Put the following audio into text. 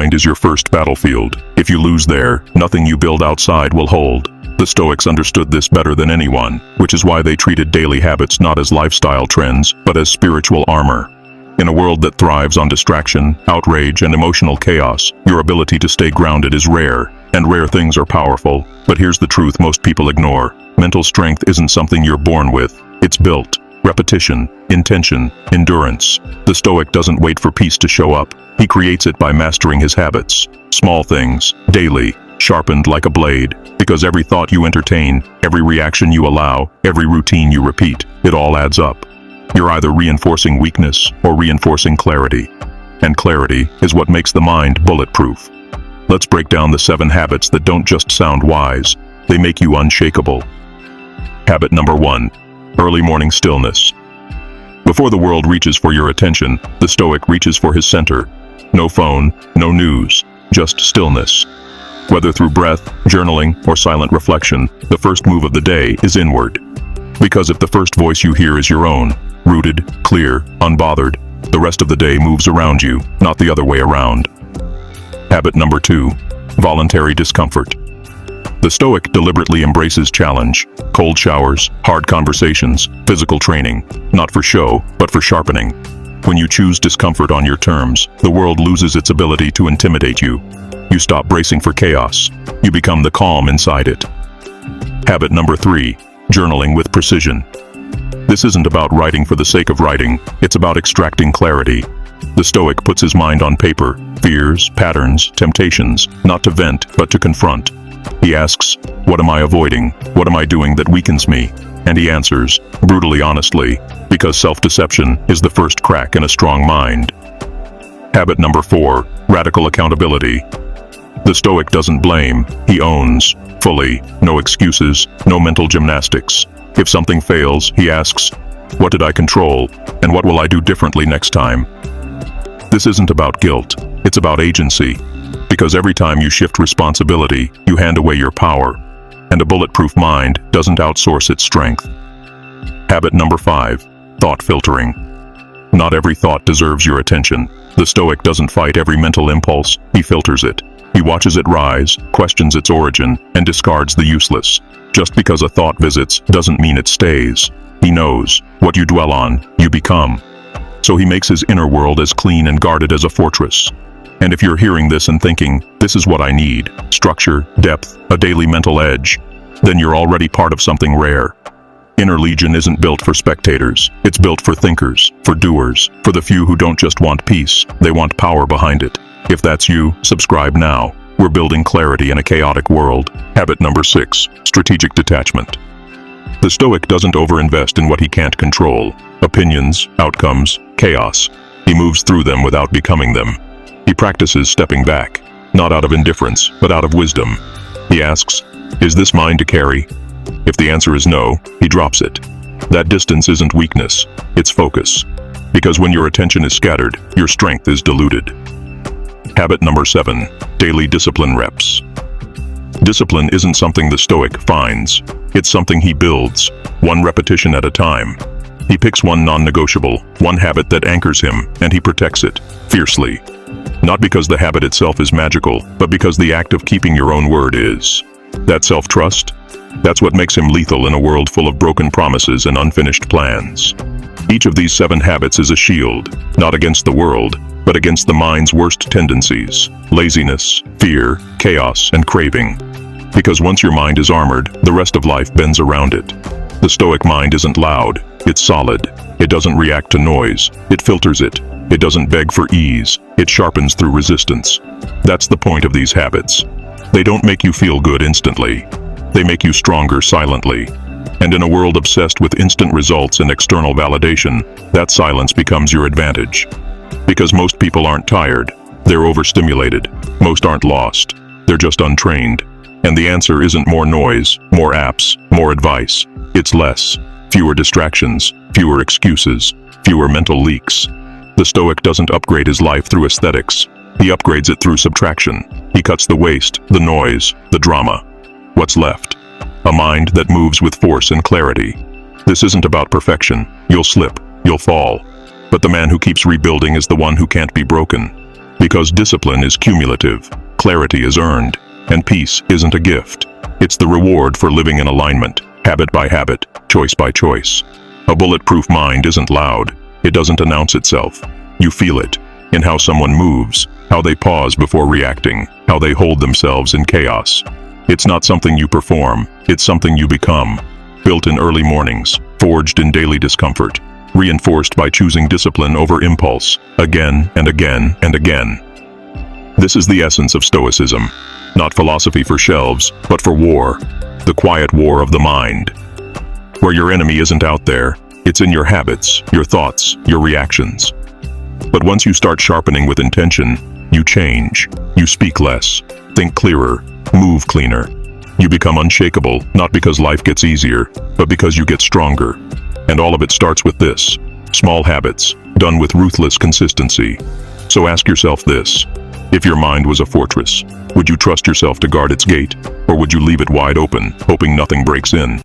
mind is your first battlefield. If you lose there, nothing you build outside will hold. The Stoics understood this better than anyone, which is why they treated daily habits not as lifestyle trends, but as spiritual armor. In a world that thrives on distraction, outrage, and emotional chaos, your ability to stay grounded is rare, and rare things are powerful. But here's the truth most people ignore. Mental strength isn't something you're born with. It's built. Repetition, intention, endurance. The Stoic doesn't wait for peace to show up. He creates it by mastering his habits. Small things, daily, sharpened like a blade, because every thought you entertain, every reaction you allow, every routine you repeat, it all adds up. You're either reinforcing weakness or reinforcing clarity. And clarity is what makes the mind bulletproof. Let's break down the 7 habits that don't just sound wise, they make you unshakable. Habit number 1. Early morning stillness. Before the world reaches for your attention, the Stoic reaches for his center. No phone, no news, just stillness. Whether through breath, journaling, or silent reflection, the first move of the day is inward. Because if the first voice you hear is your own, rooted, clear, unbothered, the rest of the day moves around you, not the other way around. Habit number 2. Voluntary discomfort. The Stoic deliberately embraces challenge, cold showers, hard conversations, physical training, not for show, but for sharpening. When you choose discomfort on your terms, the world loses its ability to intimidate you. You stop bracing for chaos. You become the calm inside it. Habit number 3. Journaling with precision. This isn't about writing for the sake of writing, it's about extracting clarity. The Stoic puts his mind on paper, fears, patterns, temptations, not to vent, but to confront. He asks, what am I avoiding? What am I doing that weakens me? And he answers, brutally honestly, because self-deception is the first crack in a strong mind. Habit number 4. Radical accountability. The Stoic doesn't blame, he owns, fully, no excuses, no mental gymnastics. If something fails, he asks, what did I control, and what will I do differently next time? This isn't about guilt, it's about agency. Because every time you shift responsibility, you hand away your power. And a bulletproof mind doesn't outsource its strength. Habit number 5. Thought filtering. Not every thought deserves your attention. The Stoic doesn't fight every mental impulse, he filters it. He watches it rise, questions its origin, and discards the useless. Just because a thought visits doesn't mean it stays. He knows, what you dwell on, you become. So he makes his inner world as clean and guarded as a fortress. And if you're hearing this and thinking, this is what I need, structure, depth, a daily mental edge, then you're already part of something rare. Inner Legion isn't built for spectators, it's built for thinkers, for doers, for the few who don't just want peace, they want power behind it. If that's you, subscribe now. We're building clarity in a chaotic world. Habit number 6. Strategic detachment. The Stoic doesn't overinvest in what he can't control. Opinions, outcomes, chaos. He moves through them without becoming them. He practices stepping back, not out of indifference, but out of wisdom. He asks, is this mine to carry? If the answer is no, he drops it. That distance isn't weakness, it's focus. Because when your attention is scattered, your strength is diluted. Habit number 7. Daily discipline reps. Discipline isn't something the Stoic finds. It's something he builds, one repetition at a time. He picks one non-negotiable, one habit that anchors him, and he protects it, fiercely. Not because the habit itself is magical, but because the act of keeping your own word is. That self-trust? That's what makes him lethal in a world full of broken promises and unfinished plans. Each of these 7 habits is a shield, not against the world, but against the mind's worst tendencies, laziness, fear, chaos, and craving. Because once your mind is armored, the rest of life bends around it. The Stoic mind isn't loud, it's solid. It doesn't react to noise, it filters it. It doesn't beg for ease, it sharpens through resistance. That's the point of these habits. They don't make you feel good instantly. They make you stronger silently. And in a world obsessed with instant results and external validation, that silence becomes your advantage. Because most people aren't tired, they're overstimulated. Most aren't lost, they're just untrained. And the answer isn't more noise, more apps, more advice. It's less. Fewer distractions, fewer excuses, fewer mental leaks. The Stoic doesn't upgrade his life through aesthetics. He upgrades it through subtraction. He cuts the waste, the noise, the drama. What's left? A mind that moves with force and clarity. This isn't about perfection. You'll slip, you'll fall. But the man who keeps rebuilding is the one who can't be broken. Because discipline is cumulative, clarity is earned, and peace isn't a gift. It's the reward for living in alignment, habit by habit, choice by choice. A bulletproof mind isn't loud. It doesn't announce itself. You feel it in how someone moves, how they pause before reacting, how they hold themselves in chaos. It's not something you perform, it's something you become. Built in early mornings, forged in daily discomfort, reinforced by choosing discipline over impulse, again and again and again. This is the essence of Stoicism. Not philosophy for shelves, but for war. The quiet war of the mind. Where your enemy isn't out there, it's in your habits, your thoughts, your reactions. But once you start sharpening with intention, you change. You speak less, think clearer, move cleaner. You become unshakable, not because life gets easier, but because you get stronger. And all of it starts with this: small habits, done with ruthless consistency. So ask yourself this: if your mind was a fortress, would you trust yourself to guard its gate, or would you leave it wide open, hoping nothing breaks in?